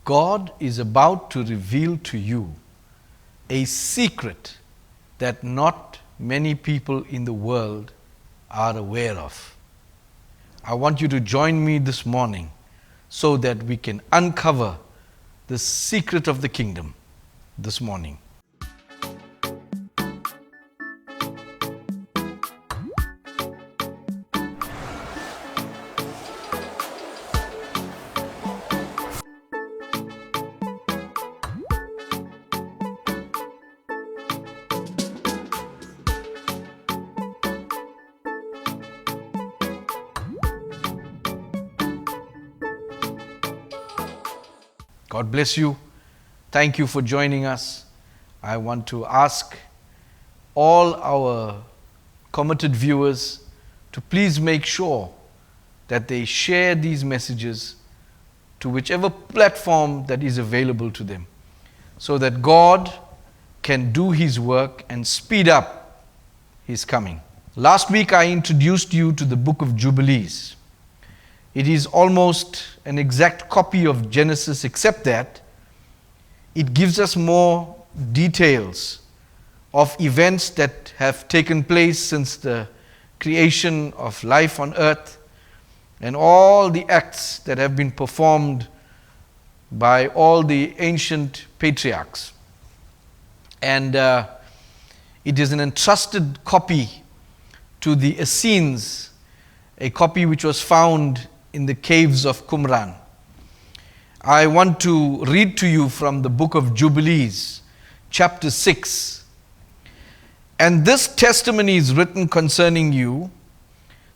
God is about to reveal to you a secret that not many people in the world are aware of. I want you to join me this morning so that we can uncover the secret of the kingdom this morning. God bless you. Thank you for joining us. I want to ask all our committed viewers to please make sure that they share these messages to whichever platform that is available to them, so that God can do His work and speed up His coming. Last week I introduced you to the book of Jubilees. It is almost an exact copy of Genesis, except that it gives us more details of events that have taken place since the creation of life on earth and all the acts that have been performed by all the ancient patriarchs. And it is an entrusted copy to the Essenes, a copy which was found in the caves of Qumran. I want to read to you from the book of Jubilees, chapter 6. And this testimony is written concerning you,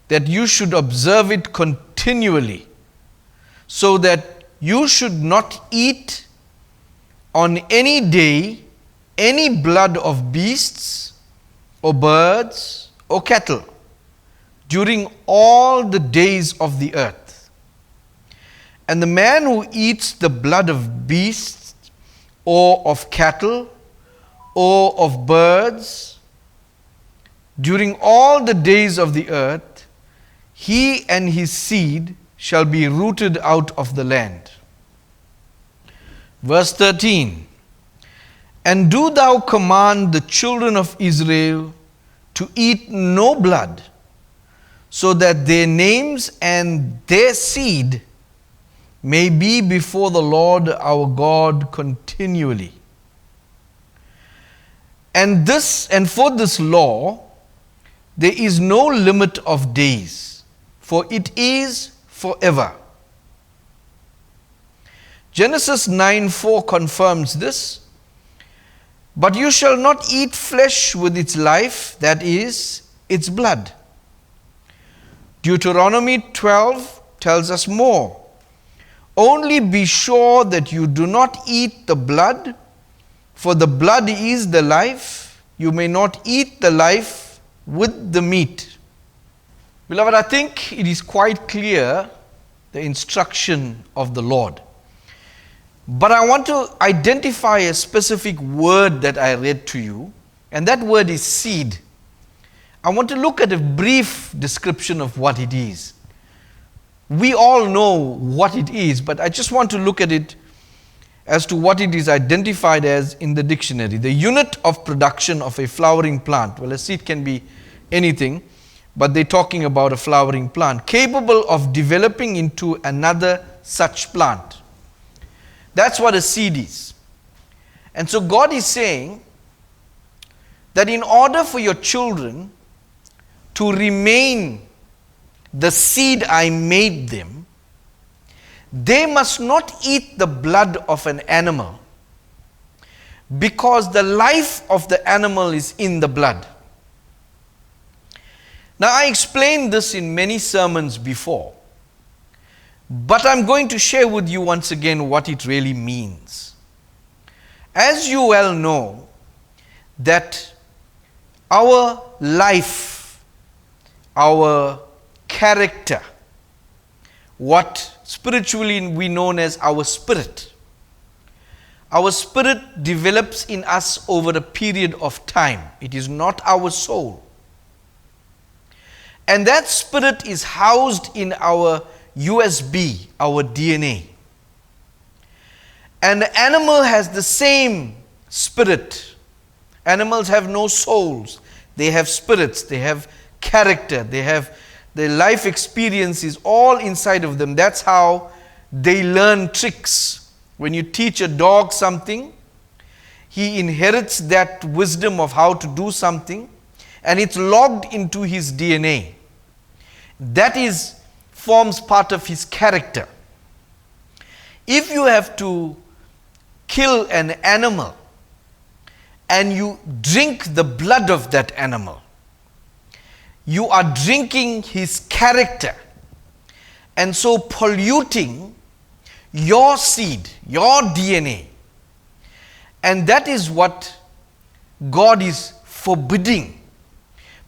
that you should observe it continually, so that you should not eat on any day any blood of beasts or birds or cattle during all the days of the earth. And the man who eats the blood of beasts or of cattle or of birds during all the days of the earth, he and his seed shall be rooted out of the land. Verse 13. And do thou command the children of Israel to eat no blood, so that their names and their seed may be before the Lord our God continually. And for this law there is no limit of days, for it is forever. Genesis 9:4 confirms this. But you shall not eat flesh with its life, that is, its blood. Deuteronomy 12 tells us more. Only be sure that you do not eat the blood, for the blood is the life. You may not eat the life with the meat. Beloved, I think it is quite clear, the instruction of the Lord. But I want to identify a specific word that I read to you, and that word is seed. I want to look at a brief description of what it is. We all know what it is, but I just want to look at it as to what it is identified as in the dictionary. The unit of production of a flowering plant. Well, a seed can be anything, but they're talking about a flowering plant, capable of developing into another such plant. That's what a seed is. And so God is saying that in order for your children to remain the seed I made them, they must not eat the blood of an animal, because the life of the animal is in the blood. Now, I explained this in many sermons before, but I'm going to share with you once again what it really means. As you well know, that our life, our character, what spiritually we know as our spirit develops in us over a period of time. It is not our soul. And that spirit is housed in our USB, our DNA. And the animal has the same spirit. Animals have no souls. They have spirits. They have character. They have their life experience is all inside of them. That's how they learn tricks. When you teach a dog something, he inherits that wisdom of how to do something, and it's logged into his DNA. That forms part of his character. If you have to kill an animal and you drink the blood of that animal, you are drinking his character, and so polluting your seed, your DNA. And that is what God is forbidding.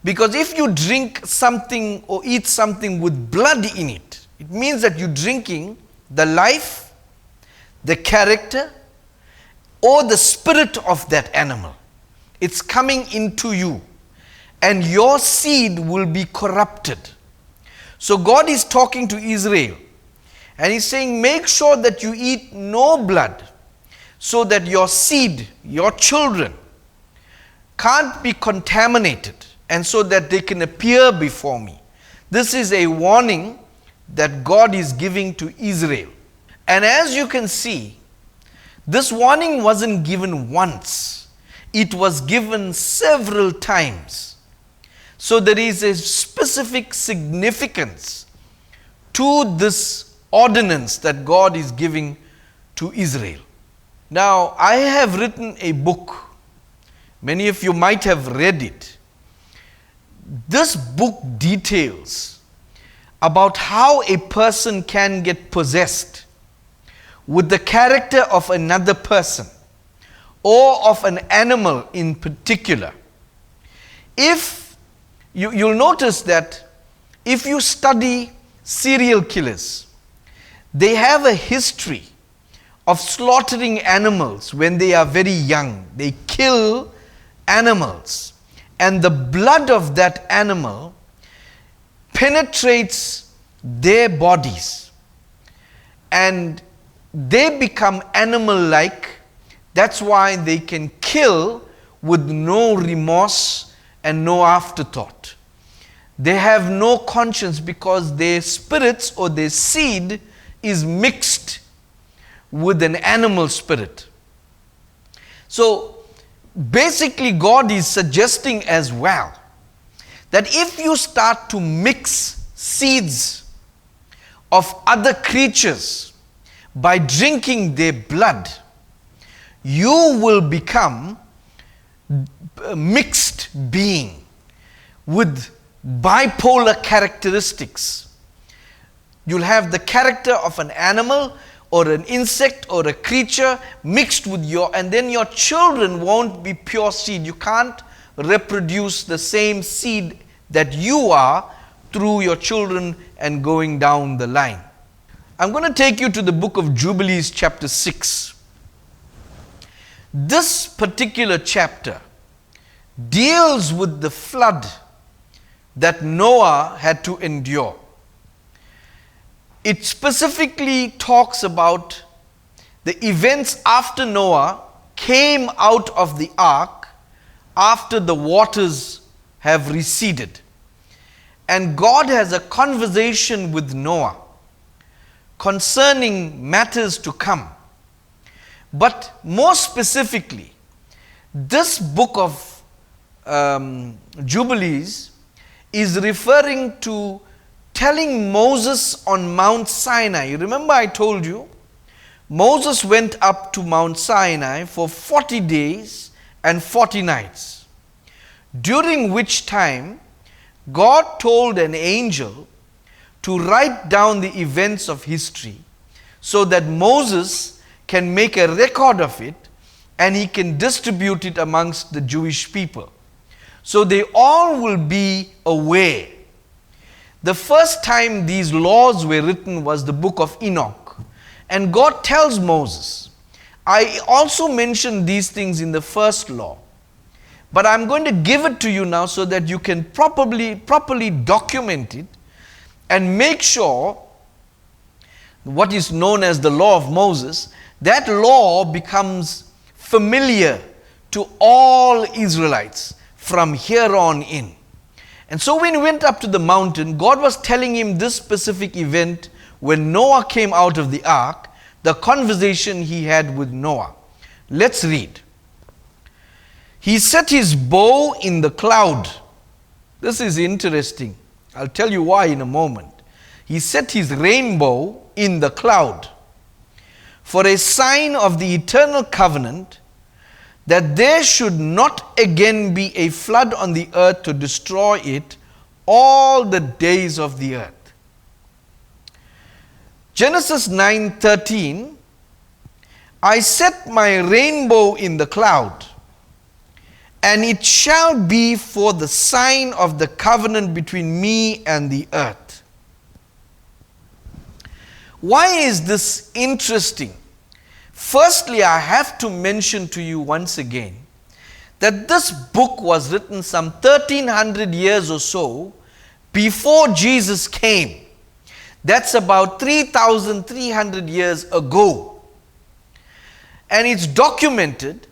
Because if you drink something or eat something with blood in it, it means that you're drinking the life, the character, or the spirit of that animal. It's coming into you, and your seed will be corrupted. So God is talking to Israel, and He's saying, make sure that you eat no blood, so that your seed, your children, can't be contaminated, and so that they can appear before me. This is a warning that God is giving to Israel. And as you can see, this warning wasn't given once. It was given several times. So there is a specific significance to this ordinance that God is giving to Israel. Now, I have written a book. Many of you might have read it. This book details about how a person can get possessed with the character of another person or of an animal in particular. If you'll notice that if you study serial killers, they have a history of slaughtering animals when they are very young. They kill animals, and the blood of that animal penetrates their bodies, and they become animal-like. That's why they can kill with no remorse and no afterthought. They have no conscience because their spirits or their seed is mixed with an animal spirit. So basically God is suggesting as well that if you start to mix seeds of other creatures by drinking their blood, you will become a mixed being with bipolar characteristics. You'll have the character of an animal or an insect or a creature mixed with and then your children won't be pure seed. You can't reproduce the same seed that you are through your children and going down the line. I'm going to take you to the book of Jubilees chapter 6. This particular chapter deals with the flood that Noah had to endure. It specifically talks about the events after Noah came out of the ark after the waters have receded. And God has a conversation with Noah concerning matters to come. But more specifically, this book of Jubilees is referring to telling Moses on Mount Sinai. You remember I told you, Moses went up to Mount Sinai for 40 days and 40 nights, during which time God told an angel to write down the events of history so that Moses can make a record of it and he can distribute it amongst the Jewish people. So they all will be aware. The first time these laws were written was the book of Enoch. And God tells Moses, I also mentioned these things in the first law, but I'm going to give it to you now so that you can properly document it and make sure what is known as the law of Moses, that law becomes familiar to all Israelites from here on in. And so when he went up to the mountain, God was telling him this specific event when Noah came out of the ark, the conversation he had with Noah. Let's read. He set his bow in the cloud. This is interesting. I'll tell you why in a moment. He set his rainbow in the cloud for a sign of the eternal covenant, that there should not again be a flood on the earth to destroy it all the days of the earth. Genesis 9:13, I set my rainbow in the cloud, and it shall be for the sign of the covenant between me and the earth. Why is this interesting? Firstly, I have to mention to you once again that this book was written some 1300 years or so before Jesus came. That's about 3,300 years ago. And it's documented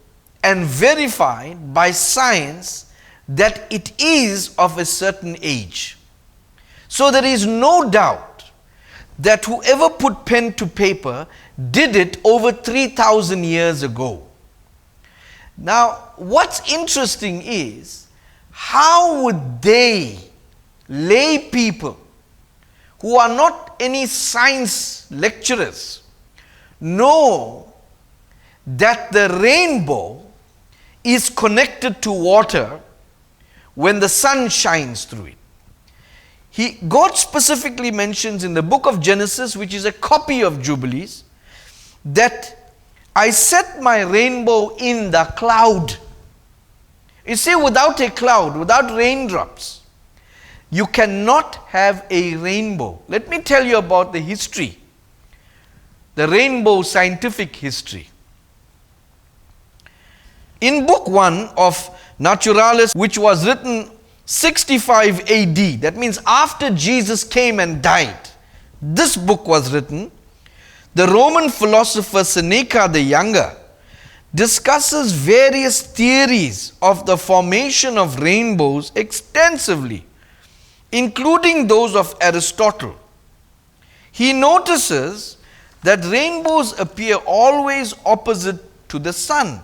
and verified by science that it is of a certain age. So there is no doubt that whoever put pen to paper did it over 3,000 years ago. Now, what's interesting is, how would they, lay people, who are not any science lecturers, know that the rainbow is connected to water when the sun shines through it? God specifically mentions in the book of Genesis, which is a copy of Jubilees, that I set my rainbow in the cloud. You see, without a cloud, without raindrops, you cannot have a rainbow. Let me tell you about the history, the rainbow scientific history. In book 1 of Naturalis, which was written 65 AD, that means after Jesus came and died, this book was written. The Roman philosopher Seneca the Younger discusses various theories of the formation of rainbows extensively, including those of Aristotle. He notices that rainbows appear always opposite to the sun,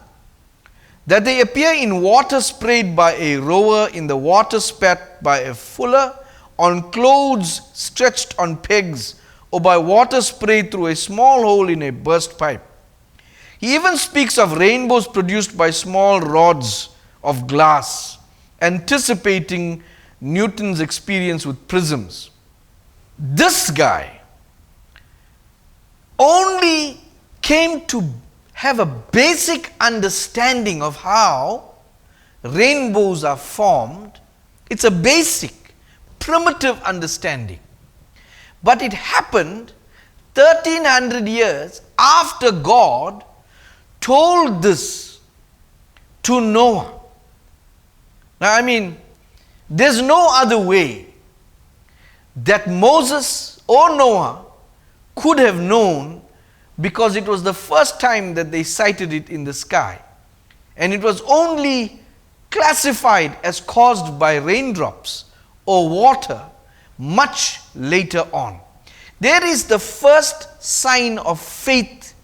that they appear in water sprayed by a rower, in the water spat by a fuller, on clothes stretched on pegs, or by water sprayed through a small hole in a burst pipe. He even speaks of rainbows produced by small rods of glass, anticipating Newton's experience with prisms. This guy only came to have a basic understanding of how rainbows are formed. It's a basic, primitive understanding. But it happened 1300 years after God told this to Noah. Now, there's no other way that Moses or Noah could have known, because it was the first time that they sighted it in the sky. And it was only classified as caused by raindrops or water much later on. There is the first sign of faith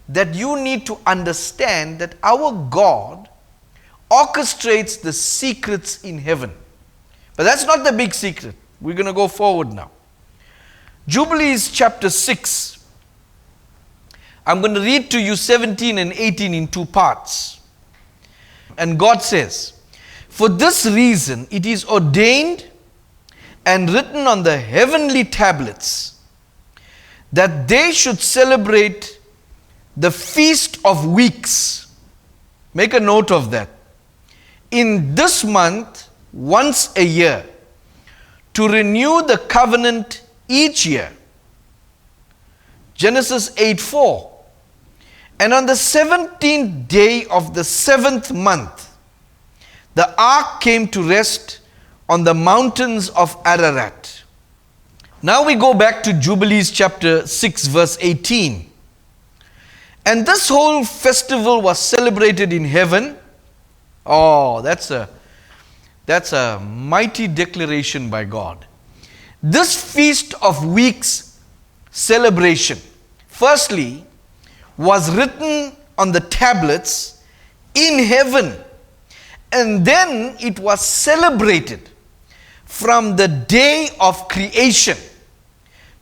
that you need to understand, that our God orchestrates the secrets in heaven. But that's not the big secret. We're going to go forward now. Jubilees chapter 6. I'm going to read to you 17 and 18 in two parts. And God says, for this reason it is ordained and written on the heavenly tablets that they should celebrate the Feast of Weeks. Make a note of that. In this month, once a year, to renew the covenant each year. Genesis 8:4. And on the 17th day of the 7th month, the ark came to rest on the mountains of Ararat. Now we go back to Jubilees chapter 6 verse 18. And this whole festival was celebrated in heaven. Oh, that's a mighty declaration by God. This Feast of Weeks celebration, firstly, was written on the tablets in heaven, and then it was celebrated from the day of creation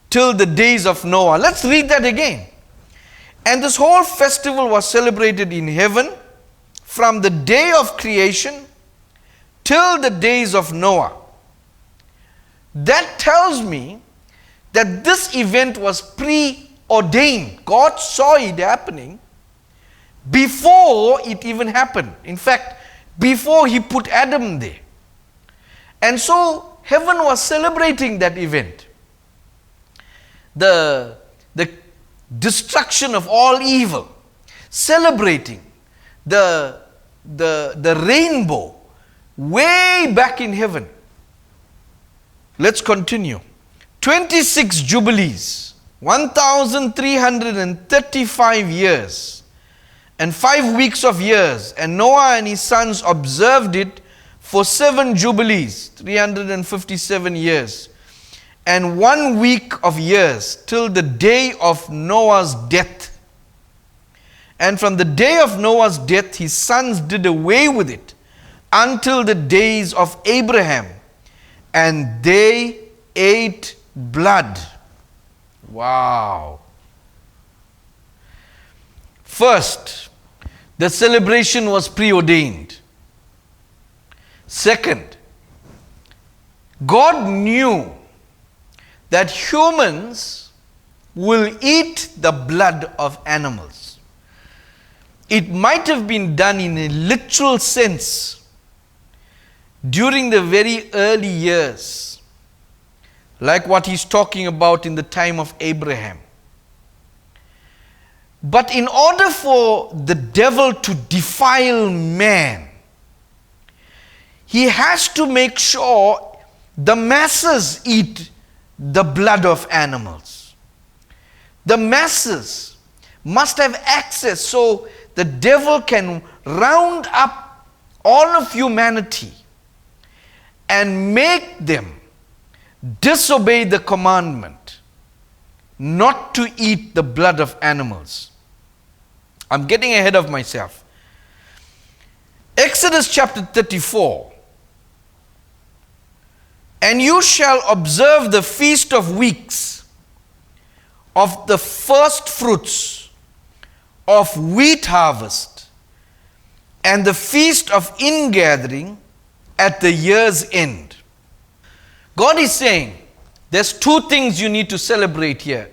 till the days of Noah. Let's read that again. And this whole festival was celebrated in heaven from the day of creation till the days of Noah. That tells me that this event was preordained. God saw it happening before it even happened. In fact, before He put Adam there. And so heaven was celebrating that event. The destruction of all evil. Celebrating the rainbow way back in heaven. Let's continue. 26 jubilees, 1,335 years, and 5 weeks of years. And Noah and his sons observed it for 7 jubilees, 357 years, and 1 week of years, till the day of Noah's death. And from the day of Noah's death, his sons did away with it until the days of Abraham, and they ate blood. Wow. First, the celebration was preordained. Second, God knew that humans will eat the blood of animals. It might have been done in a literal sense during the very early years, like what he's talking about in the time of Abraham. But in order for the devil to defile man, he has to make sure the masses eat the blood of animals. The masses must have access so the devil can round up all of humanity and make them disobey the commandment not to eat the blood of animals. I'm getting ahead of myself. Exodus chapter 34. And you shall observe the feast of weeks of the first fruits of wheat harvest, and the feast of ingathering at the year's end. God is saying there's 2 things you need to celebrate here.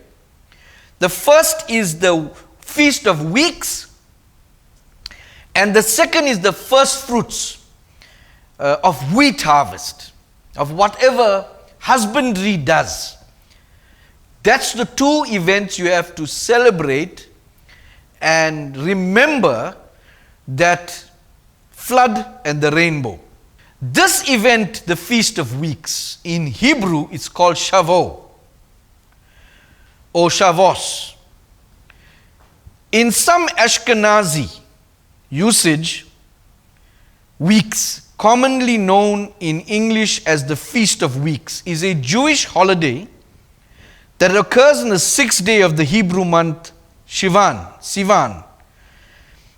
The first is the feast of weeks, and the second is the first fruits of wheat harvest, of whatever husbandry does. That's the 2 events you have to celebrate. And remember that flood and the rainbow. This event, the Feast of Weeks, in Hebrew it's called Shavuot or Shavos. In some Ashkenazi usage, weeks, commonly known in English as the Feast of Weeks, is a Jewish holiday that occurs on the 6th day of the Hebrew month Sivan.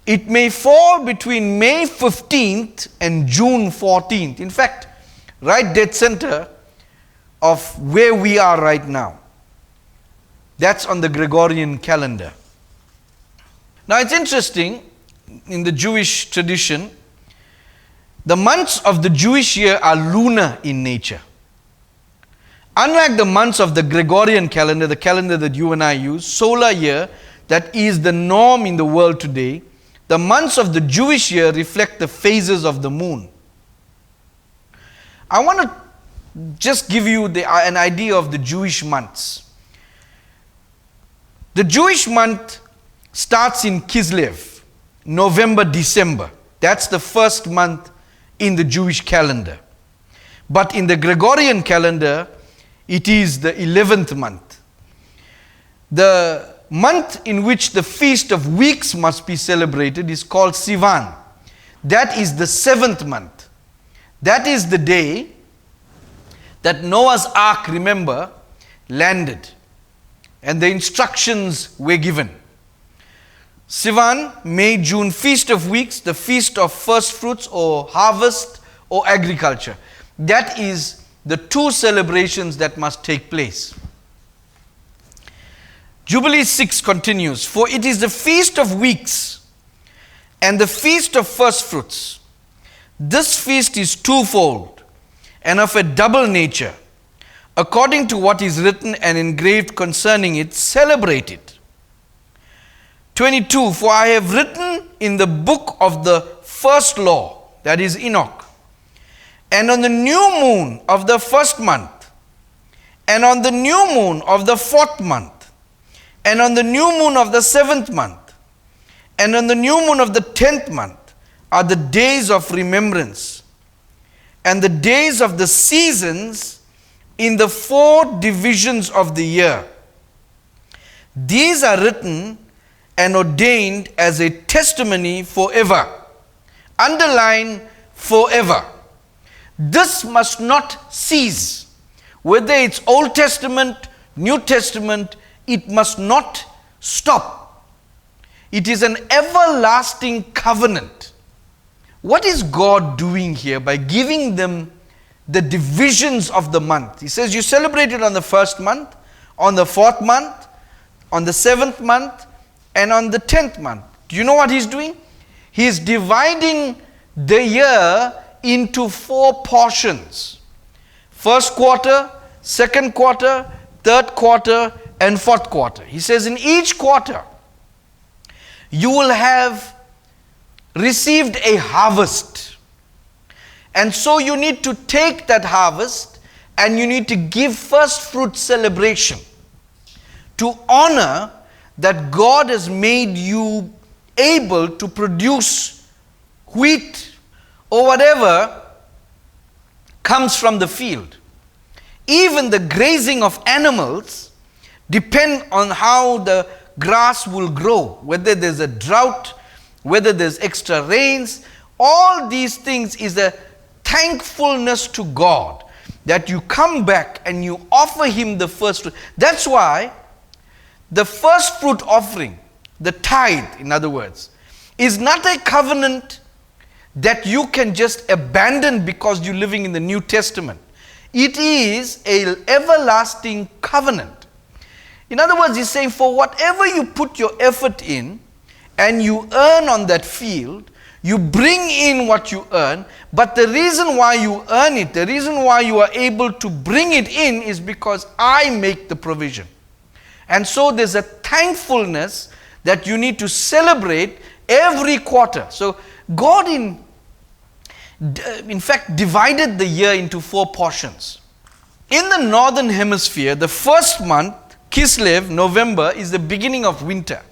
It may fall between May 15th and June 14th. In fact, right dead center of where we are right now. That's on the Gregorian calendar. Now it's interesting, in the Jewish tradition, the months of the Jewish year are lunar in nature. Unlike the months of the Gregorian calendar, the calendar that you and I use, solar year, that is the norm in the world today, the months of the Jewish year reflect the phases of the moon. I want to just give you an idea of the Jewish months. The Jewish month starts in Kislev, November, December. That's the first month in the Jewish calendar. But in the Gregorian calendar, It is the 11th month. The month in which the Feast of Weeks must be celebrated is called Sivan. That is the 7th month. That is the day that Noah's ark, remember, landed. And the instructions were given. Sivan, May, June, Feast of Weeks, the Feast of First Fruits or Harvest or Agriculture. That is the two celebrations that must take place. Jubilee 6 continues, for it is the Feast of Weeks and the Feast of First Fruits. This feast is twofold and of a double nature. According to what is written and engraved concerning it, celebrate it. 22, for I have written in the book of the first law, that is Enoch, and on the new moon of the first month, and on the new moon of the fourth month, and on the new moon of the 7th month, and on the new moon of the 10th month are the days of remembrance, and the days of the seasons in the 4 divisions of the year. These are written and ordained as a testimony forever. Underline forever. This must not cease. Whether it's Old Testament, New Testament, it must not stop. It is an everlasting covenant. What is God doing here by giving them the divisions of the month? He says you celebrate it on the first month, on the 4th month, on the 7th month, and on the 10th month. Do you know what he's doing? He is dividing the year into 4 portions. First quarter, second quarter, third quarter, and fourth quarter. He says in each quarter, you will have received a harvest. And so you need to take that harvest and you need to give first fruit celebration to honor that God has made you able to produce wheat or whatever comes from the field. Even the grazing of animals depend on how the grass will grow, whether there's a drought, whether there's extra rains. All these things is a thankfulness to God that you come back and you offer Him the first fruit. That's why the first fruit offering, the tithe, in other words, is not a covenant that you can just abandon because you're living in the New Testament. It is an everlasting covenant. In other words, he's saying for whatever you put your effort in and you earn on that field, you bring in what you earn, but the reason why you earn it, the reason why you are able to bring it in is because I make the provision. And so there's a thankfulness that you need to celebrate every quarter. So God in fact divided the year into 4 portions. In the northern hemisphere, the first month, Kislev, November, is the beginning of winter.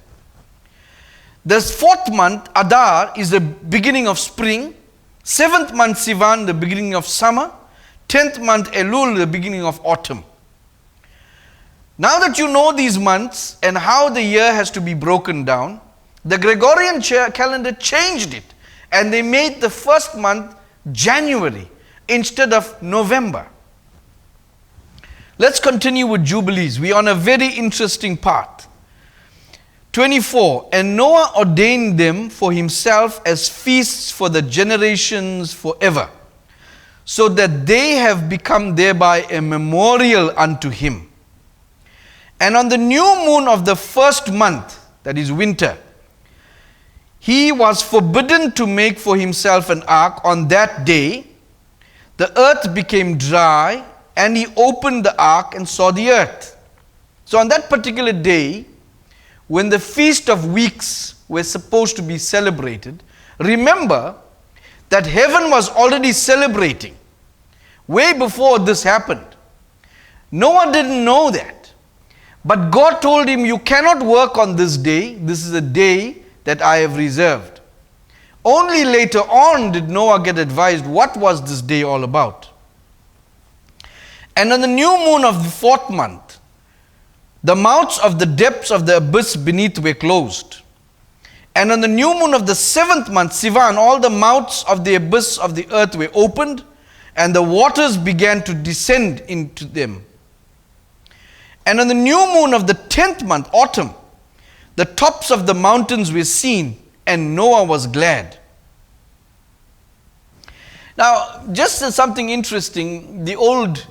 The 4th month, Adar, is the beginning of spring. 7th month, Sivan, the beginning of summer. 10th month, Elul, the beginning of autumn. Now that you know these months and how the year has to be broken down, the Gregorian calendar changed it and they made the first month January instead of November. Let's continue with Jubilees. We are on a very interesting part. 24, and Noah ordained them for himself as feasts for the generations forever, so that they have become thereby a memorial unto him. And on the new moon of the first month, that is winter, he was forbidden to make for himself an ark. On that day, the earth became dry, and he opened the ark and saw the earth. So on that particular day, when the Feast of Weeks were supposed to be celebrated, remember that heaven was already celebrating way before this happened. Noah didn't know that. But God told him, you cannot work on this day. This is a day that I have reserved. Only later on did Noah get advised what was this day all about. And on the new moon of the 4th month, the mouths of the depths of the abyss beneath were closed. And on the new moon of the 7th month, Sivan, all the mouths of the abyss of the earth were opened, and the waters began to descend into them. And on the new moon of the 10th month, autumn, the tops of the mountains were seen, and Noah was glad. Now, just something interesting, the old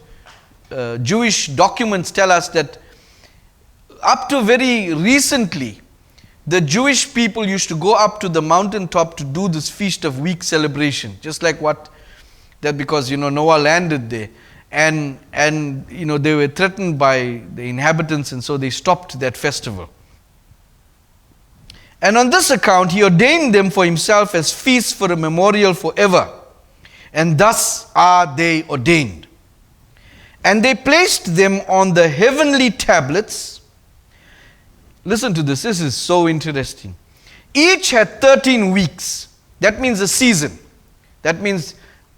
Jewish documents tell us that up to very recently, the Jewish people used to go up to the mountaintop to do this Feast of Weeks celebration, just like because Noah landed there, and they were threatened by the inhabitants, and so they stopped that festival. And on this account, he ordained them for himself as feasts for a memorial forever, and thus are they ordained. And they placed them on the heavenly tablets. Listen to this, this is so interesting. Each had 13 weeks. That means a season. That means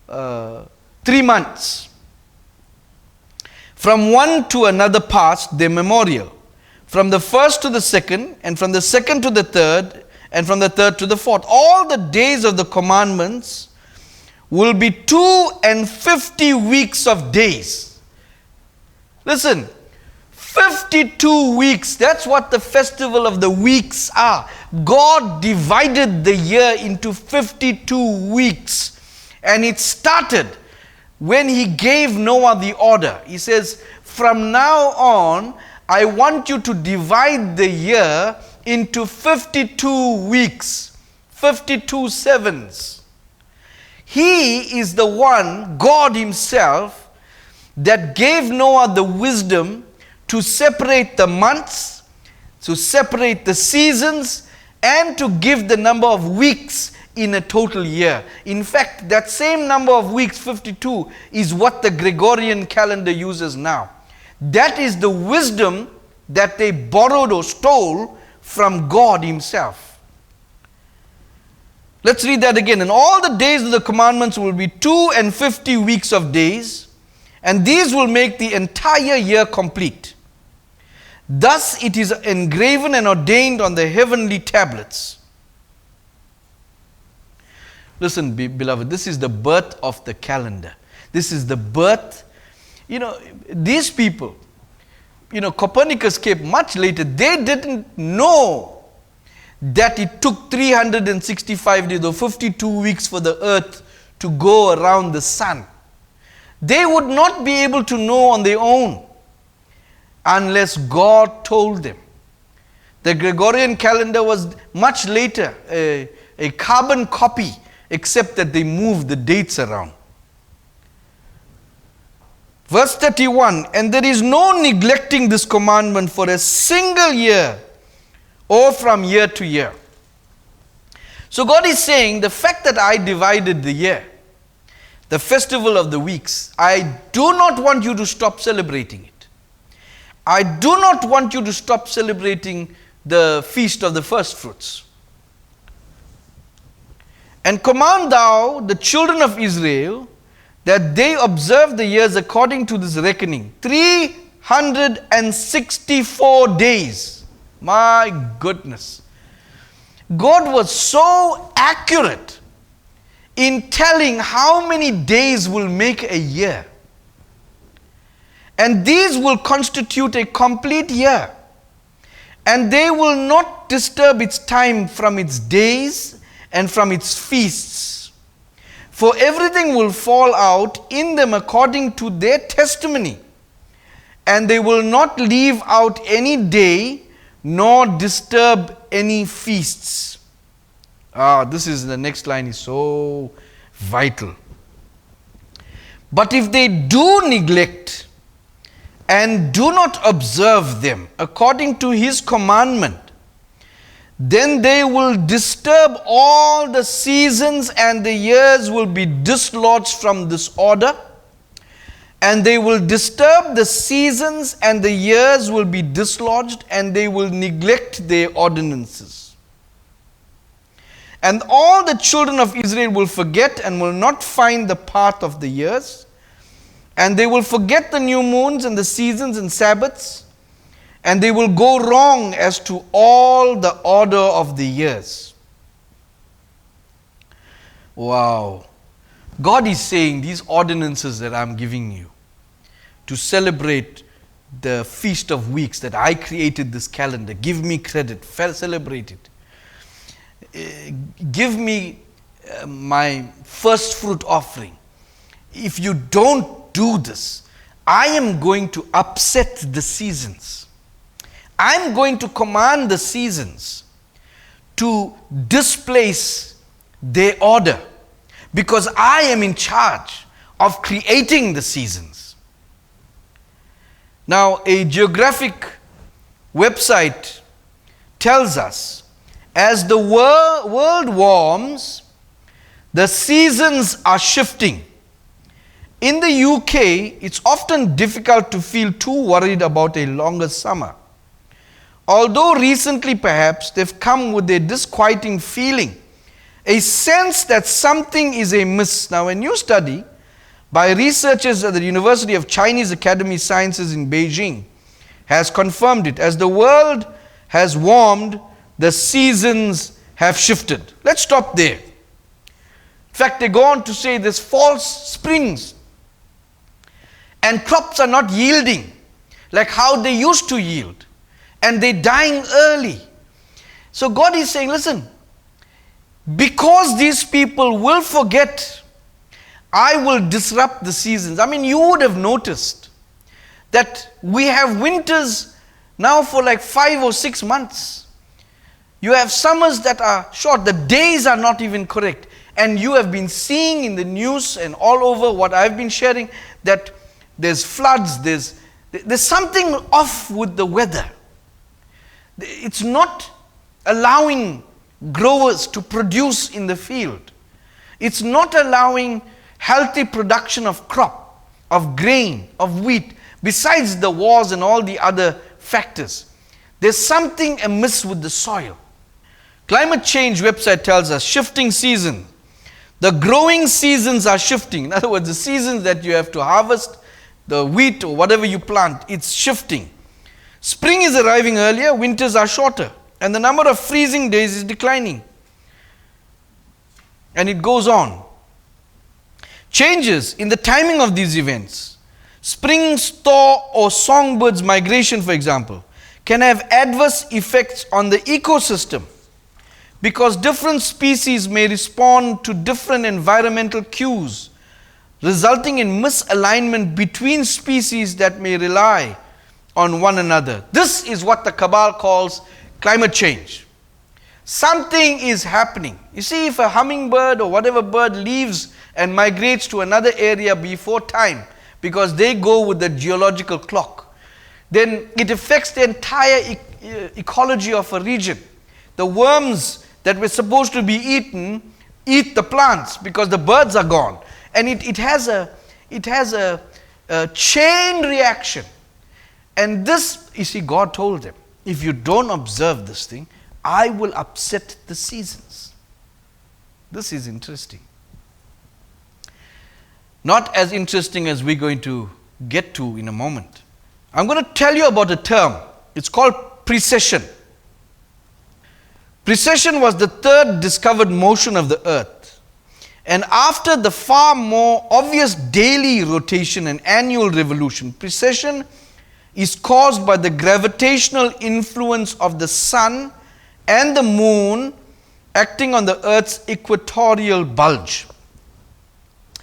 3 months. From one to another passed their memorial. From the first to the second, and from the second to the third, and from the third to the fourth. All the days of the commandments will be 52 weeks of days. Listen. 52 weeks, that's what the festival of the weeks are. God divided the year into 52 weeks. And it started when he gave Noah the order. He says, from now on, I want you to divide the year into 52 weeks, 52 sevens. He is the one, God himself, that gave Noah the wisdom to separate the months, to separate the seasons, and to give the number of weeks in a total year. In fact, that same number of weeks, 52, is what the Gregorian calendar uses now. That is the wisdom that they borrowed or stole from God himself. Let's read that again. And all the days of the commandments will be 52 weeks of days, and these will make the entire year complete. Thus it is engraven and ordained on the heavenly tablets. Listen, beloved, this is the birth of the calendar. This is the birth. These people, Copernicus came much later. They didn't know that it took 365 days or 52 weeks for the earth to go around the sun. They would not be able to know on their own unless God told them. The Gregorian calendar was much later, a carbon copy, except that they moved the dates around. Verse 31, and there is no neglecting this commandment for a single year or from year to year. So God is saying, the fact that I divided the year, the festival of the weeks, I do not want you to stop celebrating it. I do not want you to stop celebrating the feast of the first fruits. And command thou the children of Israel that they observe the years according to this reckoning. 364 days. My goodness. God was so accurate in telling how many days will make a year. And these will constitute a complete year. And they will not disturb its time from its days and from its feasts. For everything will fall out in them according to their testimony. And they will not leave out any day, nor disturb any feasts. This is the next line is so vital. But if they do neglect and do not observe them according to his commandment, then they will disturb all the seasons, and the years will be dislodged from this order. And they will disturb the seasons, and the years will be dislodged, and they will neglect their ordinances. And all the children of Israel will forget and will not find the path of the years, And they will forget the new moons and the seasons and Sabbaths, and they will go wrong as to all the order of the years. Wow. God is saying these ordinances that I'm giving you to celebrate the Feast of Weeks, that I created this calendar. Give me credit. Celebrate it. Give me my first fruit offering. If you don't do this, I am going to upset the seasons. I'm going to command the seasons to displace their order, because I am in charge of creating the seasons. Now, a geographic website tells us, as the world warms, the seasons are shifting. In the UK, it's often difficult to feel too worried about a longer summer. Although recently perhaps they've come with a disquieting feeling, a sense that something is amiss. Now, a new study by researchers at the University of Chinese Academy of Sciences in Beijing has confirmed it. As the world has warmed, the seasons have shifted. Let's stop there. In fact, they go on to say there's false springs, and crops are not yielding like how they used to yield, and they're dying early. So God is saying, listen, because these people will forget, I will disrupt the seasons. I mean, you would have noticed that we have winters now for like 5 or 6 months. You have summers that are short. The days are not even correct. And you have been seeing in the news and all over what I've been sharing that there's floods, there's something off with the weather. It's not allowing growers to produce in the field. It's not allowing healthy production of crop, of grain, of wheat, besides the wars and all the other factors. There's something amiss with the soil. Climate change website tells us shifting season. The growing seasons are shifting. In other words, the seasons that you have to harvest, the wheat or whatever you plant, it's shifting. Spring is arriving earlier, winters are shorter, and the number of freezing days is declining. And it goes on. Changes in the timing of these events, spring thaw or songbirds migration, for example, can have adverse effects on the ecosystem, because different species may respond to different environmental cues, resulting in misalignment between species that may rely on one another. This is what the Kabbalah calls climate change. Something is happening. You see, if a hummingbird or whatever bird leaves and migrates to another area before time, because they go with the geological clock, then it affects the entire ecology of a region. The worms that were supposed to be eaten eat the plants because the birds are gone, and it has a chain reaction. And this, you see, God told them, if you don't observe this thing, I will upset the seasons. This is interesting. Not as interesting as we're going to get to in a moment. I'm going to tell you about a term. It's called precession. Precession was the third discovered motion of the earth. And after the far more obvious daily rotation and annual revolution, precession is caused by the gravitational influence of the sun and the moon acting on the earth's equatorial bulge.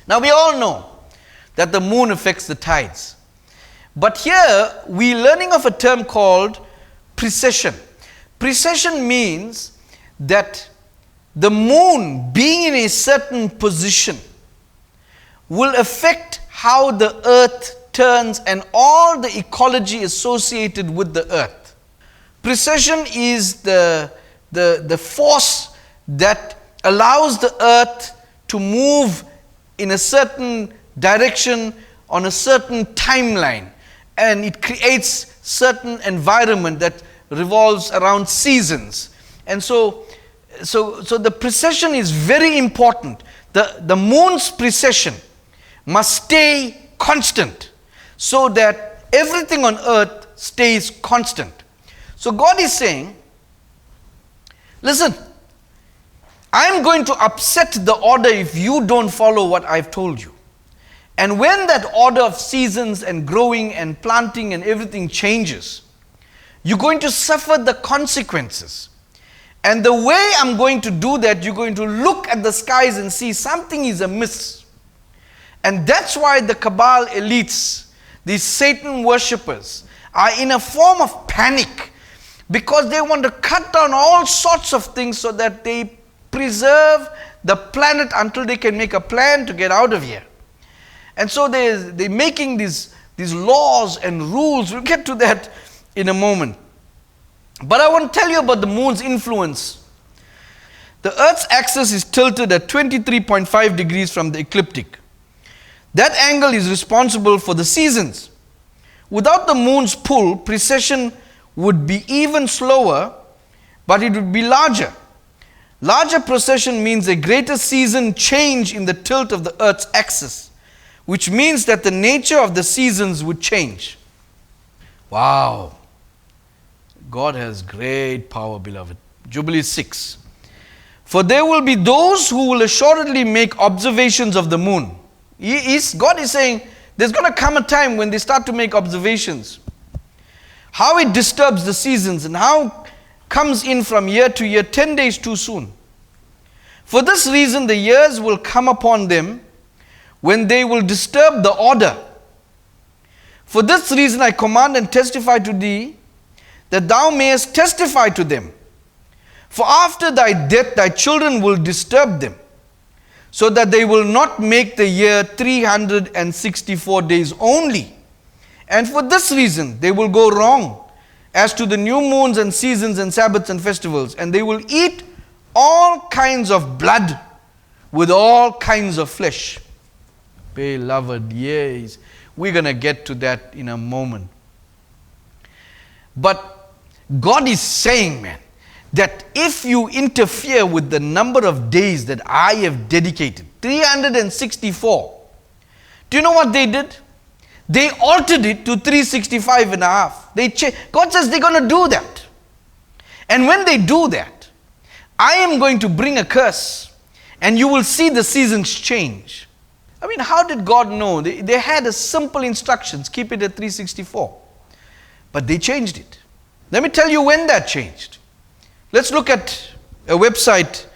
Now, we all know that the moon affects the tides. But here we're learning of a term called precession. Precession means that the moon, being in a certain position, will affect how the earth turns and all the ecology associated with the earth. Precession is the force that allows the earth to move in a certain direction on a certain timeline, and it creates certain environment that revolves around seasons. And so the precession is very important. The moon's precession must stay constant, so that everything on earth stays constant. So God is saying, listen, I'm going to upset the order if you don't follow what I've told you. And when that order of seasons and growing and planting and everything changes, you're going to suffer the consequences. And the way I'm going to do that, you're going to look at the skies and see something is amiss. And that's why the Cabal elites, these Satan worshippers, are in a form of panic, because they want to cut down all sorts of things so that they preserve the planet until they can make a plan to get out of here. And so they're making these laws and rules. We'll get to that in a moment. But I want to tell you about the moon's influence. The Earth's axis is tilted at 23.5 degrees from the ecliptic. That angle is responsible for the seasons. Without the moon's pull, precession would be even slower, but it would be larger. Larger precession means a greater season change in the tilt of the Earth's axis, which means that the nature of the seasons would change. Wow. God has great power, beloved. Jubilee 6. For there will be those who will assuredly make observations of the moon. God is saying there's going to come a time when they start to make observations. How it disturbs the seasons and how comes in from year to year 10 days too soon. For this reason the years will come upon them when they will disturb the order. For this reason I command and testify to thee, that thou mayest testify to them. For after thy death thy children will disturb them, so that they will not make the year 364 days only. And for this reason they will go wrong as to the new moons and seasons and Sabbaths and festivals, and they will eat all kinds of blood with all kinds of flesh. Beloved, yes, we're going to get to that in a moment. But God is saying, man, that if you interfere with the number of days that I have dedicated, 364, do you know what they did? They altered it to 365 and a half. God says they're going to do that. And when they do that, I am going to bring a curse, and you will see the seasons change. I mean, how did God know? They had a simple instructions, keep it at 364. But they changed it. Let me tell you when that changed. Let's look at a website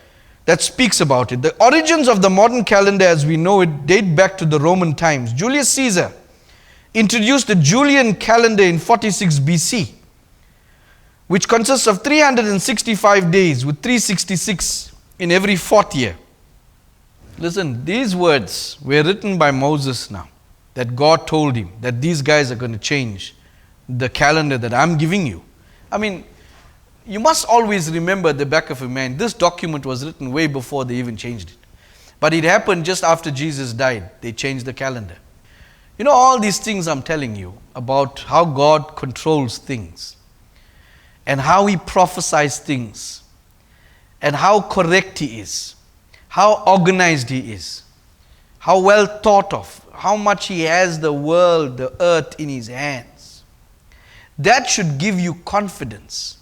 that speaks about it. The origins of the modern calendar as we know it date back to the Roman times. Julius Caesar introduced the Julian calendar in 46 BC, which consists of 365 days with 366 in every fourth year. Listen, these words were written by Moses now, that God told him that these guys are going to change the calendar that I'm giving you. I mean, you must always remember at the back of your mind, this document was written way before they even changed it. But it happened just after Jesus died. They changed the calendar. You know, all these things I'm telling you about how God controls things and how He prophesies things and how correct He is, how organized He is, how well thought of, how much He has the world, the earth in His hands. That should give you confidence.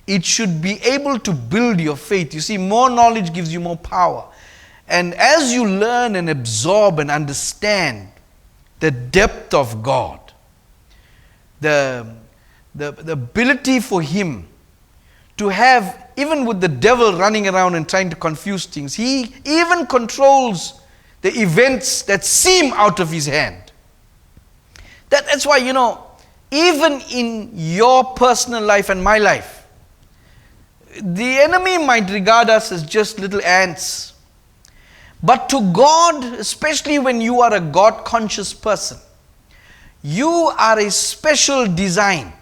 It should be able to build your faith. You see, more knowledge gives you more power. And as you learn and absorb and understand the depth of God, the ability for Him to have, even with the devil running around and trying to confuse things, He even controls the events that seem out of His hand. That's why, you know, even in your personal life and my life, the enemy might regard us as just little ants. But to God, especially when you are a God-conscious person, you are a special design.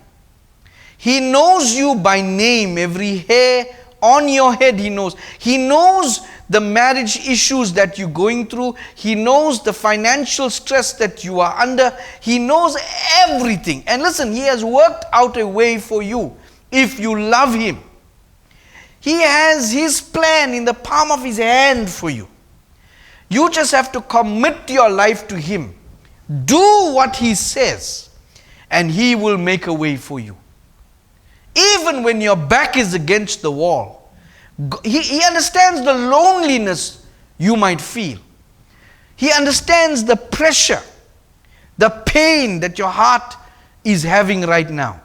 He knows you by name, every hair on your head He knows. He knows the marriage issues that you're going through. He knows the financial stress that you are under. He knows everything. And listen, He has worked out a way for you if you love Him. He has His plan in the palm of His hand for you. You just have to commit your life to Him Do what He says, and He will make a way for you. Even when your back is against the wall, He understands the loneliness you might feel. He understands the pressure, the pain that your heart is having right now.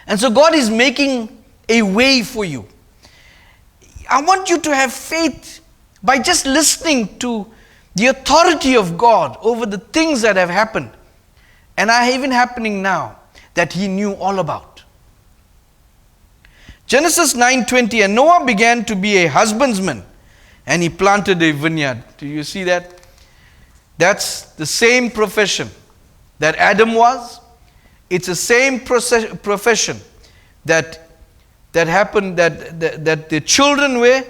And so God is making a way for you. I want you to have faith by just listening to the authority of God over the things that have happened and are even happening now that He knew all about. Genesis 9:20, and Noah began to be a husbandman, and he planted a vineyard. Do you see that? That's the same profession that Adam was. It's the same profession that happened, that the children were,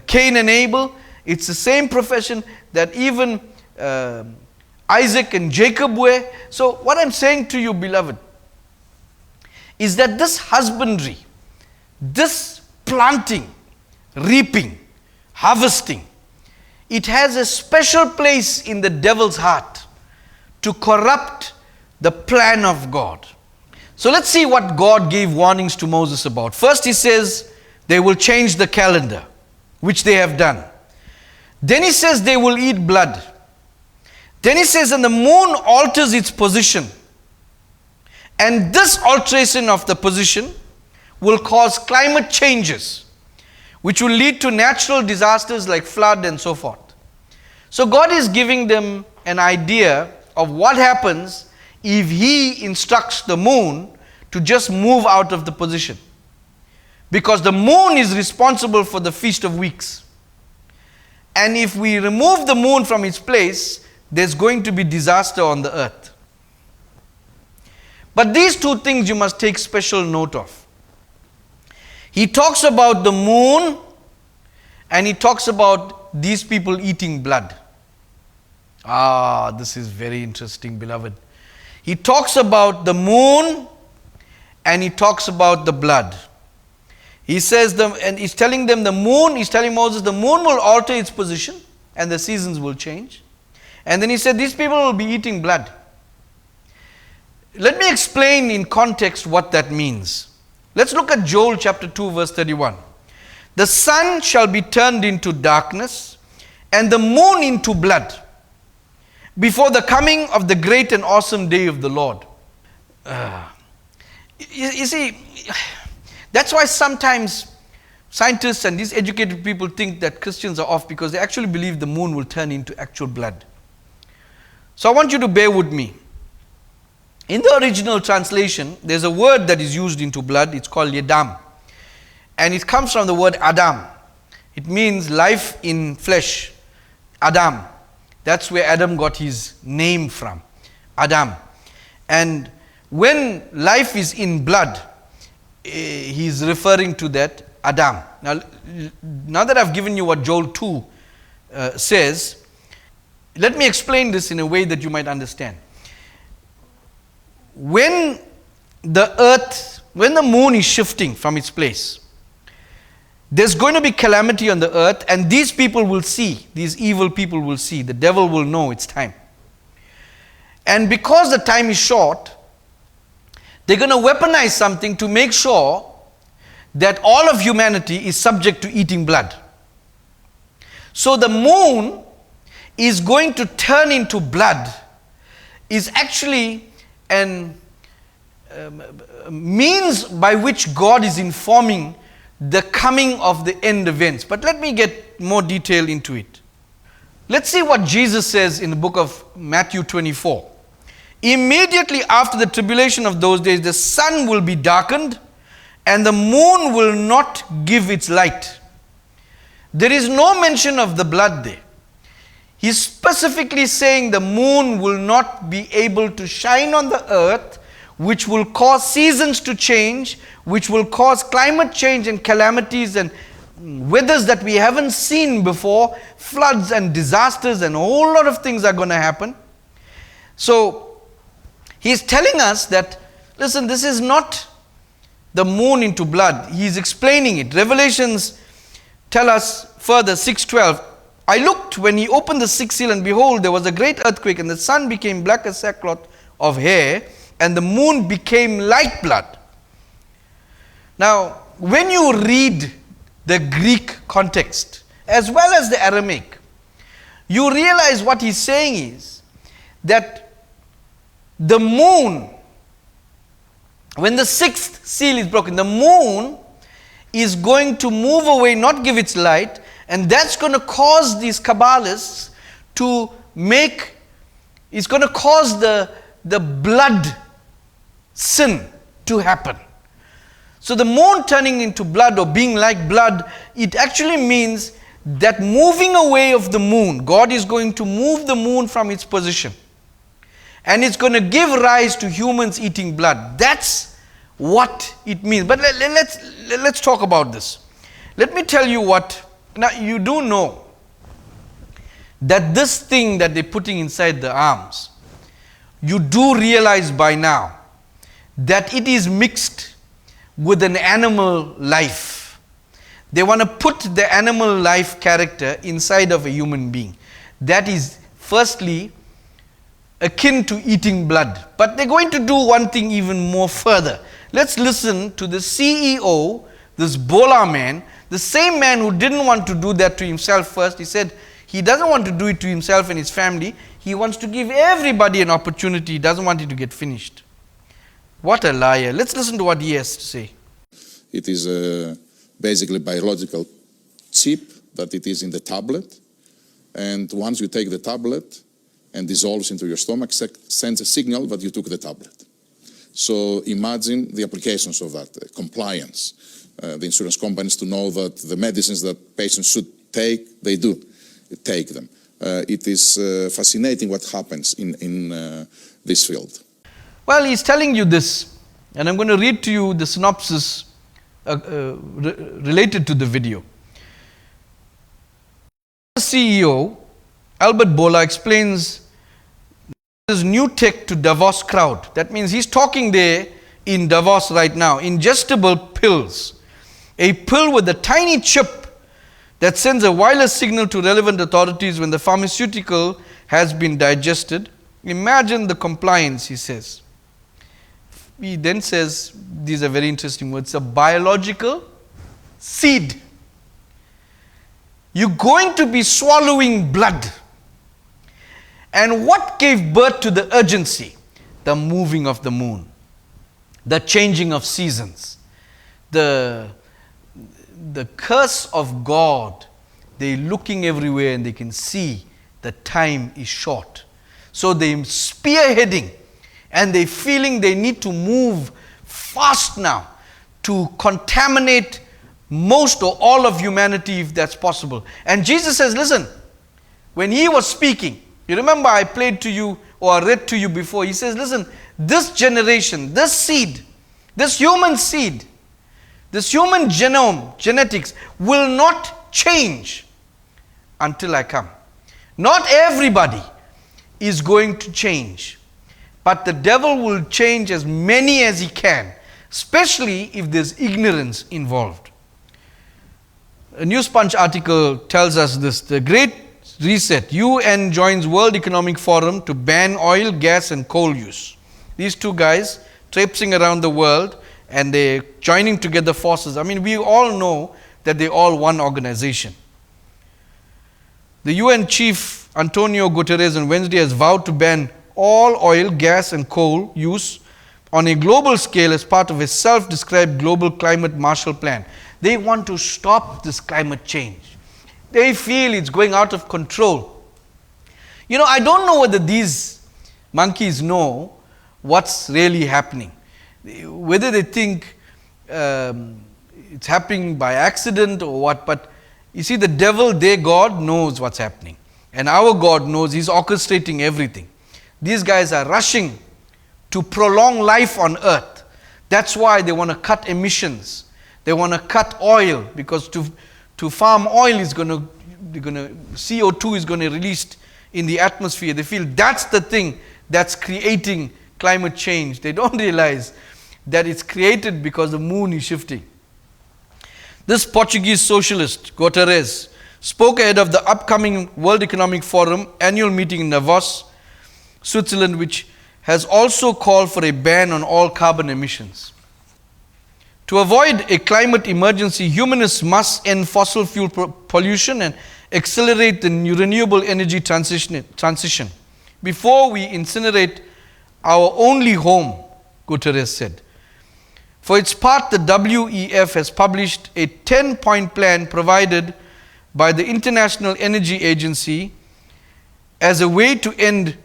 Cain and Abel. It's the same profession that even Isaac and Jacob were. So what I'm saying to you, beloved, is that this husbandry, this planting, reaping, harvesting, it has a special place in the devil's heart to corrupt the plan of God. So let's see what God gave warnings to Moses about. First He says they will change the calendar, which they have done. Then He says they will eat blood. Then He says, and the moon alters its position. And this alteration of the position will cause climate changes, which will lead to natural disasters like flood and so forth. So God is giving them an idea of what happens if He instructs the moon to just move out of the position. Because the moon is responsible for the Feast of Weeks. And if we remove the moon from its place, there's going to be disaster on the earth. But these two things you must take special note of. He talks about the moon, and He talks about these people eating blood. This is very interesting, beloved. He talks about the moon, and He talks about the blood. He says, and He's telling them the moon, He's telling Moses, the moon will alter its position, and the seasons will change. And then He said, these people will be eating blood. Let me explain in context what that means. Let's look at Joel chapter 2 verse 31. The sun shall be turned into darkness and the moon into blood before the coming of the great and awesome day of the Lord. You see, that's why sometimes scientists and these educated people think that Christians are off because they actually believe the moon will turn into actual blood. So I want you to bear with me. In the original translation, there's a word that is used into blood. It's called yedam. And it comes from the word Adam. It means life in flesh. Adam. That's where Adam got his name from. Adam. And when life is in blood, he's referring to that Adam. Now that I've given you what Joel 2 says, let me explain this in a way that you might understand. When the moon is shifting from its place, there's going to be calamity on the earth, and these people will see, these evil people will see, the devil will know it's time. And because the time is short, they're going to weaponize something to make sure that all of humanity is subject to eating blood. So the moon is going to turn into blood, is actually a means by which God is informing the coming of the end events. But let me get more detail into it. Let's see what Jesus says in the book of Matthew 24. Immediately after the tribulation of those days, the sun will be darkened and the moon will not give its light. There is no mention of the blood there. He's specifically saying the moon will not be able to shine on the earth, which will cause seasons to change, which will cause climate change and calamities and weathers that we haven't seen before, floods and disasters, and a whole lot of things are going to happen. So he's telling us that, listen, this is not the moon into blood. He's explaining it. Revelations tell us further, 6:12, I looked when he opened the sixth seal, and behold, there was a great earthquake, and the sun became black as sackcloth of hair, and the moon became like blood. Now, when you read the Greek context, as well as the Aramaic, you realize what he's saying is that the moon, when the sixth seal is broken, the moon is going to move away, not give its light, and that's going to cause these Kabbalists to make, it's going to cause the blood sin to happen. So the moon turning into blood or being like blood, it actually means that moving away of the moon, God is going to move the moon from its position. And it's going to give rise to humans eating blood. That's what it means. But let's talk about this. Let me tell you what. Now, you do know that this thing that they're putting inside the arms, you do realize by now that it is mixed with an animal life. They want to put the animal life character inside of a human being. That is, firstly, akin to eating blood. But they're going to do one thing even more further. Let's listen to the CEO, this Bola man, the same man who didn't want to do that to himself first. He said he doesn't want to do it to himself and his family. He wants to give everybody an opportunity. He doesn't want it to get finished. What a liar. Let's listen to what he has to say. It is basically biological chip that it is in the tablet. And once you take the tablet and dissolves into your stomach, sends a signal that you took the tablet. So imagine the applications of that, compliance. The insurance companies to know that the medicines that patients should take, they do take them. It is fascinating what happens in this field. Well, he's telling you this, and I'm going to read to you the synopsis related to the video. The CEO, Albert Bola, explains this new tech to Davos crowd. That means he's talking there in Davos right now. Ingestible pills. A pill with a tiny chip that sends a wireless signal to relevant authorities when the pharmaceutical has been digested. Imagine the compliance, he says. He then says, these are very interesting words, a biological seed. You're going to be swallowing blood. And what gave birth to the urgency? The moving of the moon, the changing of seasons, the curse of God. They're looking everywhere and they can see the time is short. So they're spearheading and they're feeling they need to move fast now to contaminate most or all of humanity if that's possible. And Jesus says, listen, when he was speaking, you remember I played to you or read to you before, he says, listen, this generation, this seed, this human seed, this human genome, genetics, will not change until I come. Not everybody is going to change, but the devil will change as many as he can, especially if there's ignorance involved. A News Punch article tells us this: the Great Reset, UN joins World Economic Forum to ban oil, gas and coal use. These two guys traipsing around the world and they're joining together forces. I mean, we all know that they're all one organization. The UN chief Antonio Guterres on Wednesday has vowed to ban all oil, gas and coal use on a global scale as part of a self-described global climate Marshall Plan. They want to stop this climate change. They feel it's going out of control. You know, I don't know whether these monkeys know what's really happening. Whether they think it's happening by accident or what, but you see, the devil, their God, knows what's happening. And our God knows, he's orchestrating everything. These guys are rushing to prolong life on earth. That's why they want to cut emissions. They want to cut oil, because to farm oil is CO2 is going to released in the atmosphere. They feel that's the thing that's creating climate change. They don't realize that it's created because the moon is shifting. This Portuguese socialist, Guterres, spoke ahead of the upcoming World Economic Forum annual meeting in Davos, Switzerland, which has also called for a ban on all carbon emissions. To avoid a climate emergency, humanists must end fossil fuel pollution and accelerate the renewable energy transition before we incinerate our only home, Guterres said. For its part, the WEF has published a 10-point plan provided by the International Energy Agency as a way to end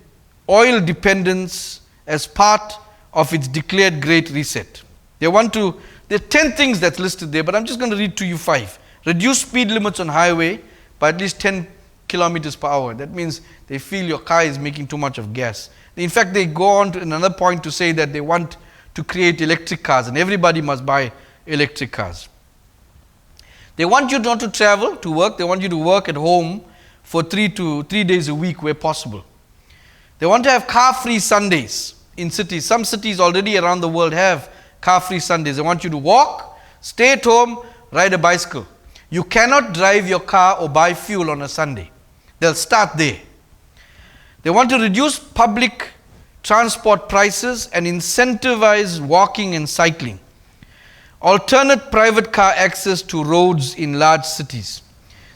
oil dependence as part of its declared Great Reset. There are 10 things that's listed there, but I'm just going to read to you 5. Reduce speed limits on highway by at least 10 kilometers per hour. That means they feel your car is making too much of gas. In fact, they go on to another point to say that they want to create electric cars and everybody must buy electric cars. They want you not to travel to work. They want you to work at home for 3 days a week where possible. They want to have car-free Sundays in cities. Some cities already around the world have car-free Sundays. They want you to walk, stay at home, ride a bicycle. You cannot drive your car or buy fuel on a Sunday. They'll start there. They want to reduce public transport prices and incentivize walking and cycling. Alternate private car access to roads in large cities.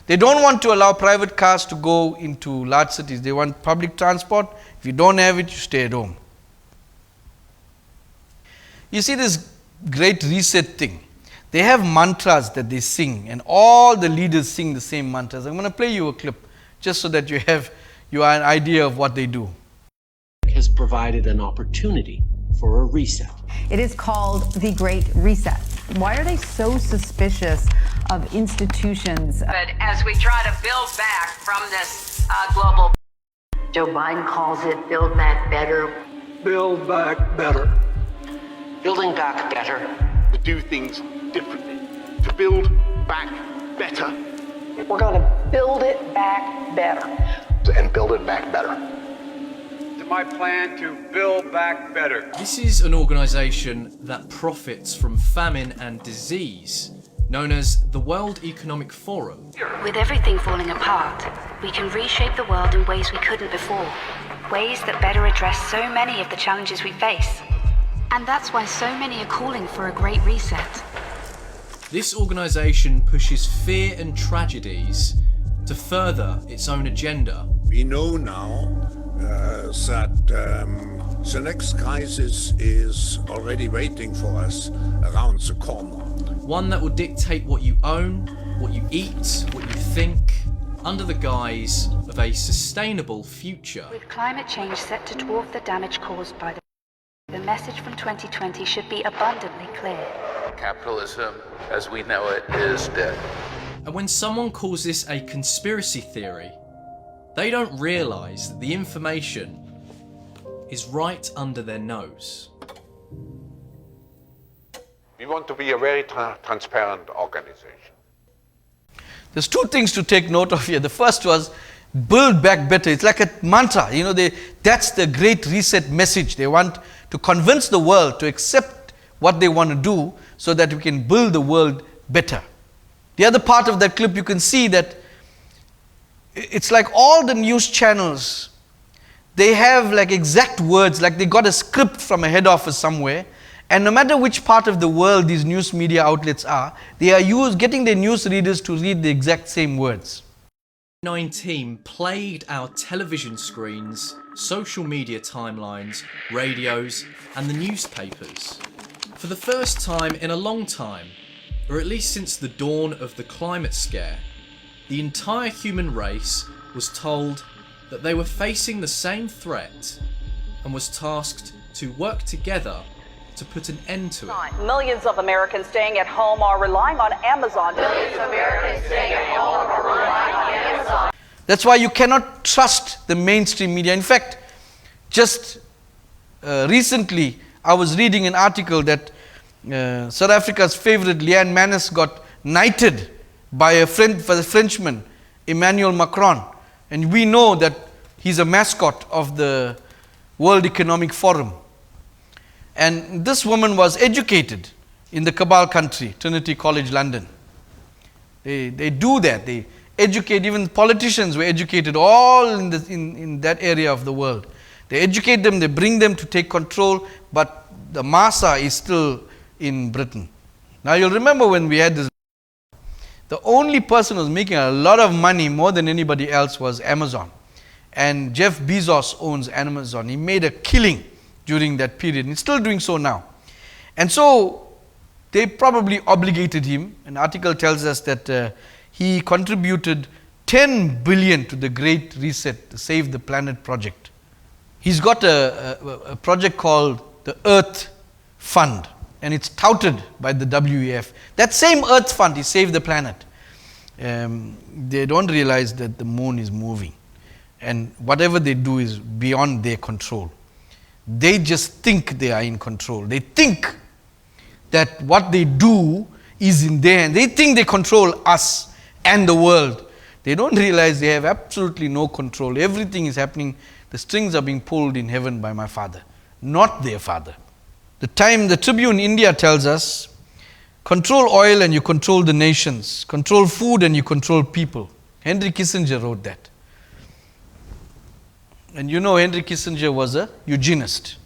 They don't want to allow private cars to go into large cities. They want public transport. If you don't have it, you stay at home. You see this Great Reset thing. They have mantras that they sing, and all the leaders sing the same mantras. I'm going to play you a clip just so that you have an idea of what they do. Has provided an opportunity for a reset. It is called the Great Reset. Why are they so suspicious of institutions? But as we try to build back from this global... Joe Biden calls it Build Back Better. Build back better. Building back better. To do things differently. To build back better. We're going to build it back better. And build it back better. To my plan to build back better. This is an organisation that profits from famine and disease, known as the World Economic Forum. With everything falling apart, we can reshape the world in ways we couldn't before. Ways that better address so many of the challenges we face. And that's why so many are calling for a great reset. This organisation pushes fear and tragedies to further its own agenda. We know now that the next crisis is already waiting for us around the corner. One that will dictate what you own, what you eat, what you think, under the guise of a sustainable future. With climate change set to dwarf the damage caused by the message from 2020 should be abundantly clear. Capitalism, as we know it, is dead. And when someone calls this a conspiracy theory, they don't realise that the information is right under their nose. We want to be a very transparent organization. There's 2 things to take note of here. The first was build back better. It's like a mantra. That's the Great Reset message. They want to convince the world to accept what they want to do so that we can build the world better. The other part of that clip, you can see that it's like all the news channels, they have like exact words, like they got a script from a head office somewhere, and no matter which part of the world these news media outlets are, they are getting their news readers to read the exact same words. COVID-19 plagued our television screens, social media timelines, radios, and the newspapers. For the first time in a long time, or at least since the dawn of the climate scare, the entire human race was told that they were facing the same threat and was tasked to work together to put an end to it. Millions of Americans staying at home are relying on Amazon. Millions of Americans staying at home are relying on Amazon. That's why you cannot trust the mainstream media. In fact, just recently, I was reading an article that South Africa's favorite Leanne Manus got knighted by a Frenchman, Emmanuel Macron. And we know that he's a mascot of the World Economic Forum. And this woman was educated in the Cabal country, Trinity College London. They do that. They educate, even politicians were educated all in that area of the world. They educate them, they bring them to take control, but the massa is still in Britain. Now you'll remember when we had this, the only person who was making a lot of money more than anybody else was Amazon. And Jeff Bezos owns Amazon. He made a killing during that period, and he's still doing so now. And so they probably obligated him. An article tells us that he contributed 10 billion to the Great Reset, the Save the Planet project. He's got a project called the Earth Fund, and it's touted by the WEF. That same Earth Fund is Save the Planet. They don't realize that the moon is moving, and whatever they do is beyond their control. They just think they are in control. They think that what they do is in their hand. They think they control us and the world. They don't realize they have absolutely no control. Everything is happening. The strings are being pulled in heaven by my Father, not their Father. The Tribune India tells us, control oil and you control the nations. Control food and you control people. Henry Kissinger wrote that. And you know Henry Kissinger was a eugenist.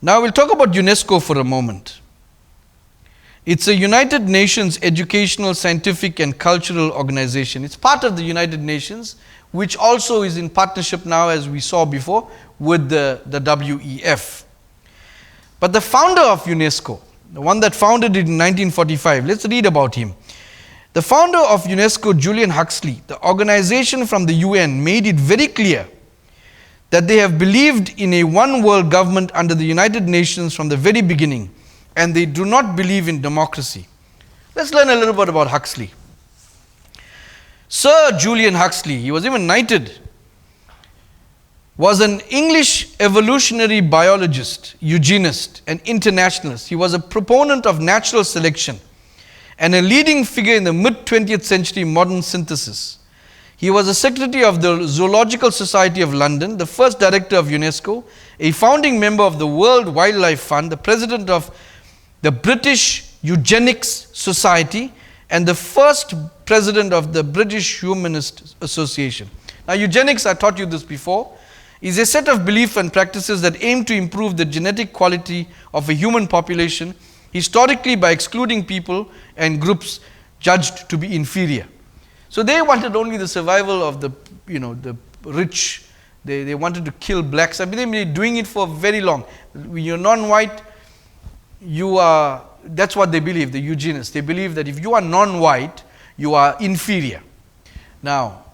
Now we'll talk about UNESCO for a moment. It's a United Nations educational, scientific and cultural organization. It's part of the United Nations, which also is in partnership now, as we saw before, with the WEF. But the founder of UNESCO, the one that founded it in 1945, let's read about him. The founder of UNESCO, Julian Huxley, the organization from the UN, made it very clear that they have believed in a one world government under the United Nations from the very beginning, and they do not believe in democracy. Let's learn a little bit about Huxley. Sir Julian Huxley, he was even knighted, was an English evolutionary biologist, eugenist, and internationalist. He was a proponent of natural selection and a leading figure in the mid-20th century modern synthesis. He was a secretary of the Zoological Society of London, the first director of UNESCO, a founding member of the World Wildlife Fund, the president of the British Eugenics Society, and the first president of the British Humanist Association. Now, eugenics, I taught you this before, is a set of beliefs and practices that aim to improve the genetic quality of a human population, historically by excluding people and groups judged to be inferior. So they wanted only the survival of the rich. They wanted to kill blacks. I mean, they've been doing it for very long. When you're non-white, that's what they believe, the eugenists. They believe that if you are non-white, you are inferior. Now,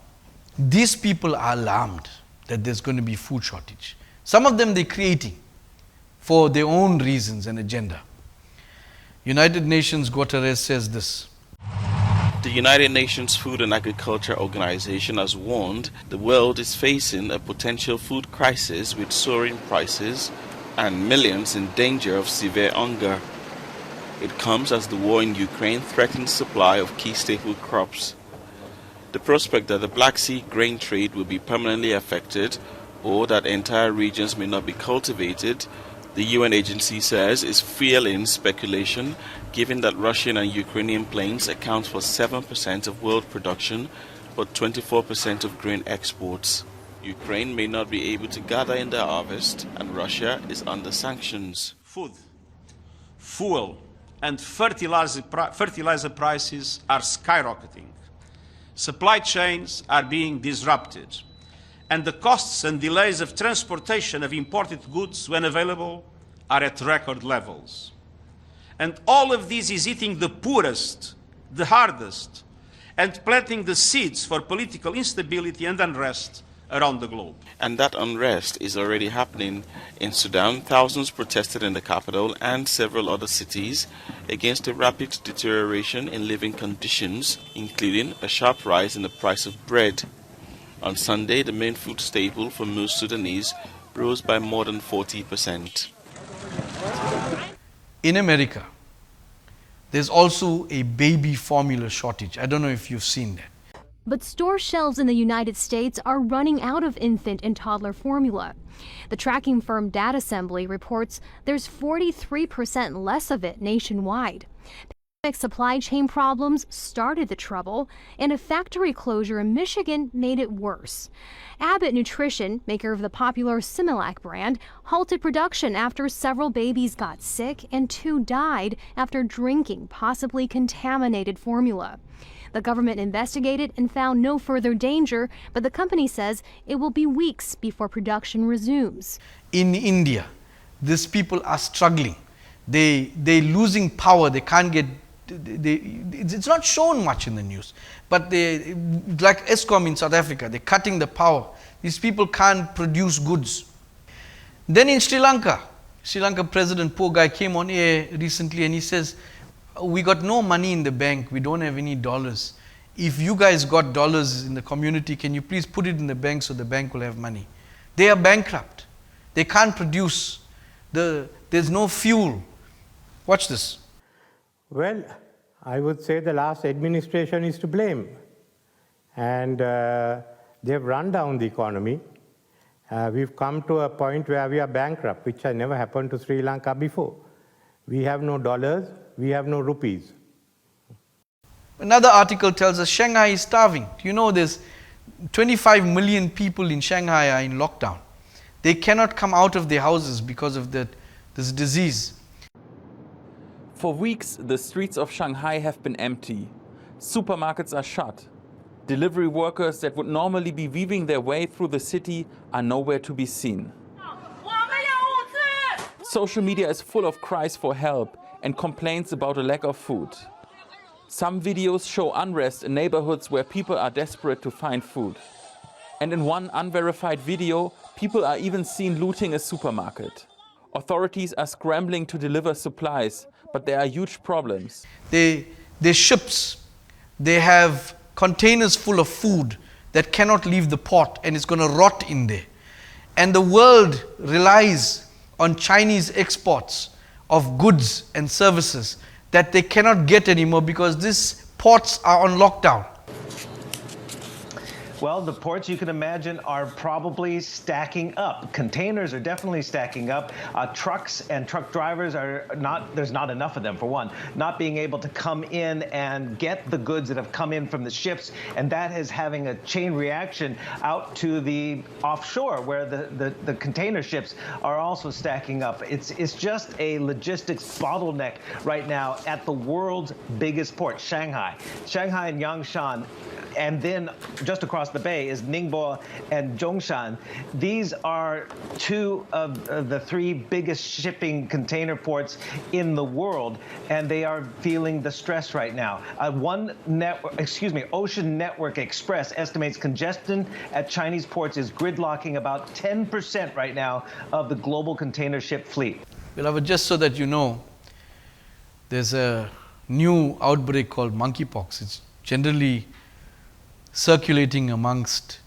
these people are alarmed that there's going to be food shortage. Some of them they're creating for their own reasons and agenda. United Nations Guterres says this. The United Nations Food and Agriculture Organization has warned the world is facing a potential food crisis with soaring prices and millions in danger of severe hunger. It comes as the war in Ukraine threatens supply of key staple crops. The prospect that the Black Sea grain trade will be permanently affected or that entire regions may not be cultivated, the UN agency says, is fueling speculation, given that Russian and Ukrainian plains account for 7% of world production but 24% of grain exports. Ukraine may not be able to gather in their harvest, and Russia is under sanctions. Food, fuel, and fertilizer prices are skyrocketing. Supply chains are being disrupted, and the costs and delays of transportation of imported goods, when available, are at record levels. And all of this is hitting the poorest, the hardest, and planting the seeds for political instability and unrest around the globe. And that unrest is already happening. In Sudan, thousands protested in the capital and several other cities against a rapid deterioration in living conditions, including a sharp rise in the price of bread. On Sunday, the main food staple for most Sudanese rose by more than 40%. In America, there's also a baby formula shortage. I don't know if you've seen that. But store shelves in the United States are running out of infant and toddler formula. The tracking firm Data Assembly reports there's 43% less of it nationwide. Supply chain problems started the trouble, and a factory closure in Michigan made it worse. Abbott Nutrition, maker of the popular Similac brand, halted production after several babies got sick and 2 died after drinking possibly contaminated formula. The government investigated and found no further danger, but the company says it will be weeks before production resumes. In India, these people are struggling. They're losing power. They can't get. It's not shown much in the news, but like ESCOM in South Africa, they're cutting the power. These people can't produce goods. Then in Sri Lanka president, poor guy, came on air recently and he says, we got no money in the bank, we don't have any dollars. If you guys got dollars in the community, can you please put it in the bank so the bank will have money? They are bankrupt. They can't produce. There's no fuel. Watch this. Well, I would say the last administration is to blame. And they've run down the economy. We've come to a point where we are bankrupt, which has never happened to Sri Lanka before. We have no dollars, we have no rupees. Another article tells us Shanghai is starving. You know, there's 25 million people in Shanghai are in lockdown. They cannot come out of their houses because of this disease. For weeks, the streets of Shanghai have been empty. Supermarkets are shut. Delivery workers that would normally be weaving their way through the city are nowhere to be seen. Social media is full of cries for help and complaints about a lack of food. Some videos show unrest in neighborhoods where people are desperate to find food. And in one unverified video, people are even seen looting a supermarket. Authorities are scrambling to deliver supplies, but there are huge problems. Their ships, they have containers full of food that cannot leave the port and it's going to rot in there. And the world relies on Chinese exports of goods and services that they cannot get anymore because these ports are on lockdown. Well, the ports, you can imagine, are probably stacking up. Containers are definitely stacking up. Trucks and truck drivers are not, there's not enough of them, for one, not being able to come in and get the goods that have come in from the ships. And that is having a chain reaction out to the offshore where the container ships are also stacking up. It's just a logistics bottleneck right now at the world's biggest port, Shanghai. Shanghai and Yangshan, and then just across the bay is Ningbo and Zhongshan. These are 2 of the 3 biggest shipping container ports in the world, and they are feeling the stress right now. Ocean Network Express estimates congestion at Chinese ports is gridlocking about 10% right now of the global container ship fleet. Beloved, just so that you know, there's a new outbreak called monkeypox. It's generally circulating amongst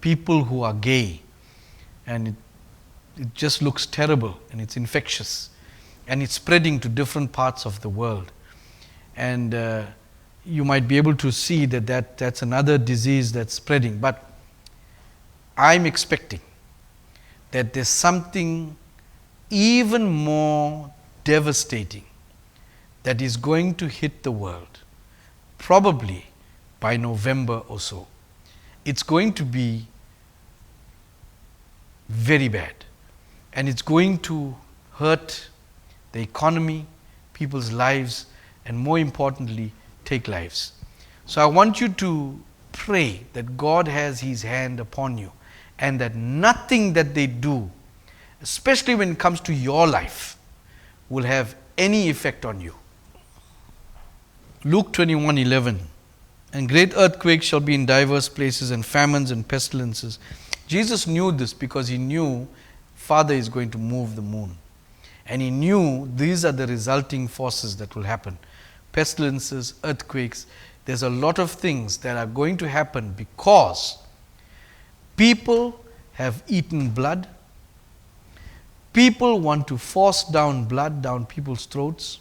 people who are gay, and it just looks terrible, and it's infectious, and it's spreading to different parts of the world. And you might be able to see that's another disease that's spreading. But I'm expecting that there's something even more devastating that is going to hit the world, probably by November or so. It's going to be very bad, and it's going to hurt the economy, people's lives, and more importantly, take lives. So I want you to pray that God has His hand upon you, and that nothing that they do, especially when it comes to your life, will have any effect on you. Luke 21:11. And great earthquakes shall be in diverse places, and famines and pestilences. Jesus knew this because He knew Father is going to move the moon. And He knew these are the resulting forces that will happen. Pestilences, earthquakes. There's a lot of things that are going to happen because people have eaten blood. People want to force down blood down people's throats,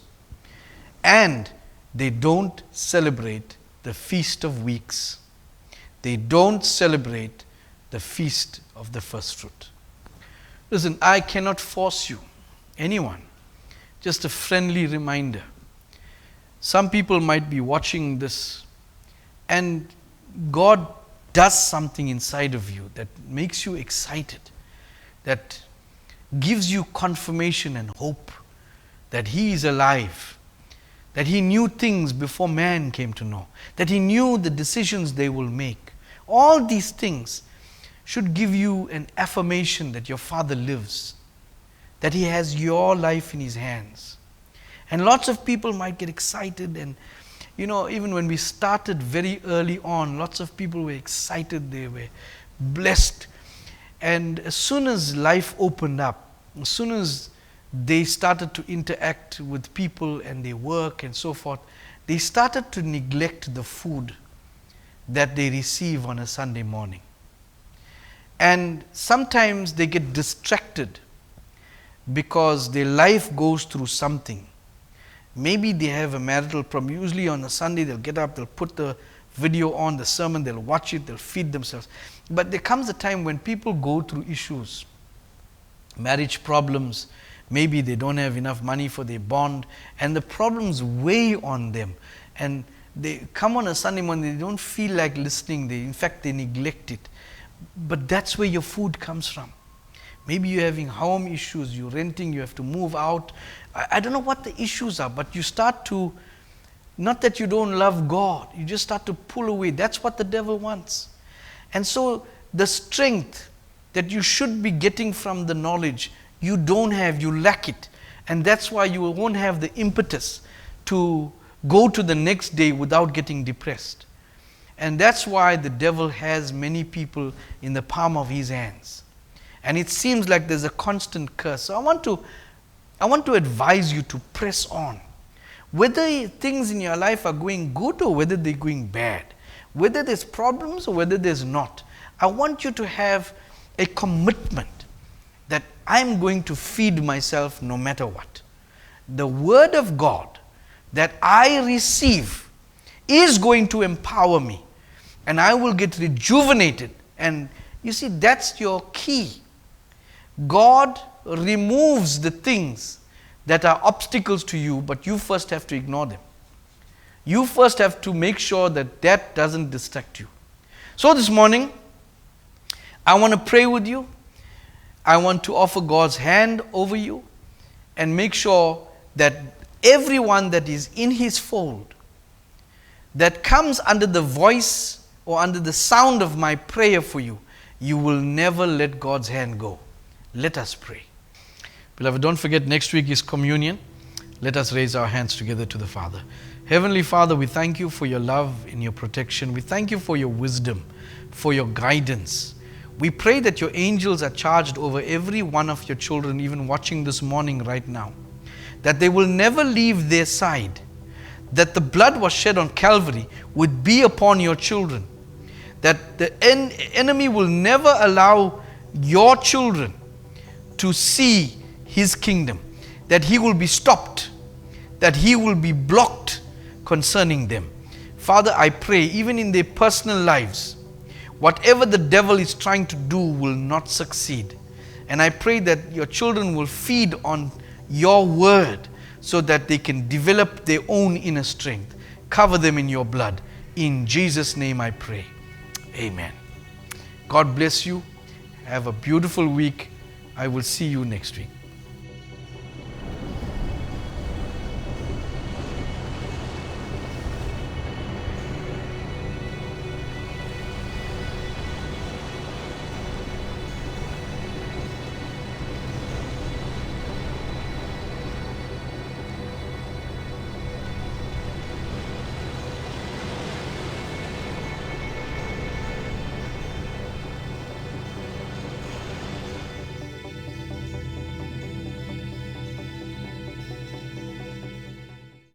and they don't celebrate the Feast of Weeks. They don't celebrate the Feast of the First Fruit. Listen, I cannot force you, anyone. Just a friendly reminder. Some people might be watching this, and God does something inside of you that makes you excited, that gives you confirmation and hope that He is alive, that He knew things before man came to know, that He knew the decisions they will make. All these things should give you an affirmation that your Father lives, that He has your life in His hands. And lots of people might get excited, and even when we started very early on, lots of people were excited, they were blessed. And as soon as life opened up, as soon as they started to interact with people and their work and so forth, they started to neglect the food that they receive on a Sunday morning. And sometimes they get distracted because their life goes through something. Maybe they have a marital problem. Usually on a Sunday they'll get up, they'll put the video on, the sermon, they'll watch it, they'll feed themselves. But there comes a time when people go through issues, marriage problems, maybe they don't have enough money for their bond, and the problems weigh on them. And they come on a Sunday morning, they don't feel like listening, in fact they neglect it. But that's where your food comes from. Maybe you're having home issues, you're renting, you have to move out. I don't know what the issues are, but you start to, not that you don't love God, you just start to pull away. That's what the devil wants. And so the strength that you should be getting from the knowledge, you don't have, you lack it. And that's why you won't have the impetus to go to the next day without getting depressed. And that's why the devil has many people in the palm of his hands. And it seems like there's a constant curse. So I want to advise you to press on. Whether things in your life are going good or whether they're going bad, whether there's problems or whether there's not, I want you to have a commitment that I'm going to feed myself no matter what. The Word of God that I receive is going to empower me, and I will get rejuvenated. And you see, that's your key. God removes the things that are obstacles to you, but you first have to ignore them. You first have to make sure that that doesn't distract you. So this morning, I want to pray with you. I want to offer God's hand over you and make sure that everyone that is in His fold, that comes under the voice or under the sound of my prayer for you, you will never let God's hand go. Let us pray. Beloved, don't forget, next week is communion. Let us raise our hands together to the Father. Heavenly Father, we thank you for your love and your protection. We thank you for your wisdom, for your guidance. We pray that your angels are charged over every one of your children, even watching this morning right now, that they will never leave their side, that the blood was shed on Calvary would be upon your children, that the enemy will never allow your children to see his kingdom, that he will be stopped, that he will be blocked concerning them. Father, I pray, even in their personal lives, whatever the devil is trying to do will not succeed. And I pray that your children will feed on your word so that they can develop their own inner strength. Cover them in your blood. In Jesus' name I pray. Amen. God bless you. Have a beautiful week. I will see you next week.